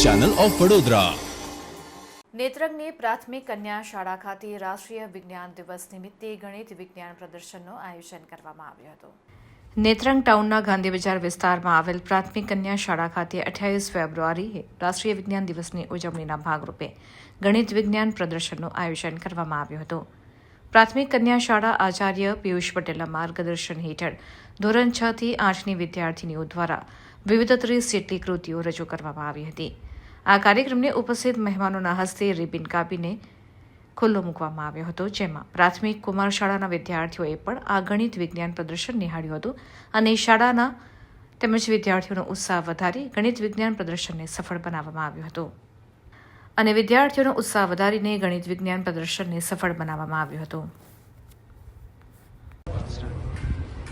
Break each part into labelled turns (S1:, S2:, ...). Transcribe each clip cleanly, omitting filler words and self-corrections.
S1: Channel of Vadodara.
S2: નેત્રંગની પ્રાથમિક કન્યા શાળા ખાતે રાષ્ટ્રીય વિજ્ઞાન દિવસ નિમિત્તે ગણિત વિજ્ઞાન પ્રદર્શનનું આયોજન કરવામાં આવ્યું હતું। નેત્રંગ ટાઉનના ગાંધી બજાર વિસ્તારમાં આવેલ પ્રાથમિક કન્યા શાળા ખાતે 28 ફેબ્રુઆરીએ રાષ્ટ્રીય વિજ્ઞાન દિવસની ઉજવણીના ભાગરૂપે ગણિત વિજ્ઞાન પ્રદર્શનનું આયોજન કરવામાં આવ્યું હતું। પ્રાથમિક કન્યા શાળા આચાર્ય પિયુષ પટેલના માર્ગદર્શન હેઠળ ધોરણ 6 થી 8ની વિદ્યાર્થીનીઓ દ્વારા વિવિધ 30 જેટલી કૃતિઓ રજૂ કરવામાં આવી હતી। આ કાર્યક્રમને ઉપસ્થિત મહેમાનોના હસ્તે રિબિન કાપીને ખુલ્લો મૂકવામાં આવ્યો હતો, જેમાં પ્રાથમિક કુમાર શાળાના વિદ્યાર્થીઓએ પણ આ ગણિત વિજ્ઞાન પ્રદર્શન નિહાળ્યું હતું અને શાળાના તેમજ વિદ્યાર્થીઓનો ઉત્સાહ વધારી ગણિત વિજ્ઞાન પ્રદર્શનને સફળ બનાવવામાં આવ્યું હતું અને વિદ્યાર્થીઓનો ઉત્સાહ વધારીને ગણિત વિજ્ઞાન પ્રદર્શનને સફળ બનાવવામાં આવ્યું હતું।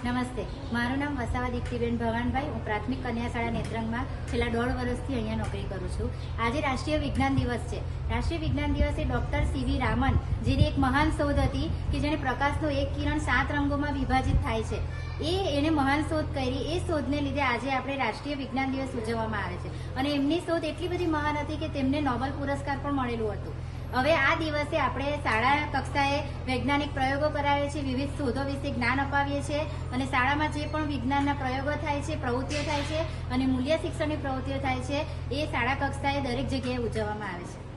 S3: નમસ્તે, મારું નામ વસાવા દીપ્તિબેન ભવાનભાઈ। હું પ્રાથમિક કન્યા શાળા નેત્રંગમાં છેલ્લા 1.5 વર્ષથી અહીંયા નોકરી કરું છું। આજે રાષ્ટ્રીય વિજ્ઞાન દિવસ છે। રાષ્ટ્રીય વિજ્ઞાન દિવસે ડૉક્ટર સીવી રામન, જેની એક મહાન શોધ હતી કે જેણે પ્રકાશનો એક કિરણ 7 રંગોમાં વિભાજિત થાય છે, એને મહાન શોધ કરી। એ શોધને લીધે આજે આપણે રાષ્ટ્રીય વિજ્ઞાન દિવસ ઉજવવામાં આવે છે અને એમની શોધ એટલી બધી મહાન હતી કે તેમને નોબેલ પુરસ્કાર પણ મળેલું હતું। હવે આ દિવસે આપણે શાળા કક્ષાએ વૈજ્ઞાનિક પ્રયોગો કરાવીએ છીએ, વિવિધ શોધો વિશે જ્ઞાન અપાવીએ છીએ અને શાળામાં જે પણ વિજ્ઞાનના પ્રયોગો થાય છે, પ્રવૃત્તિઓ થાય છે અને મૂલ્ય શિક્ષણની પ્રવૃત્તિઓ થાય છે, એ શાળા કક્ષાએ દરેક જગ્યાએ ઉજવવામાં આવે છે।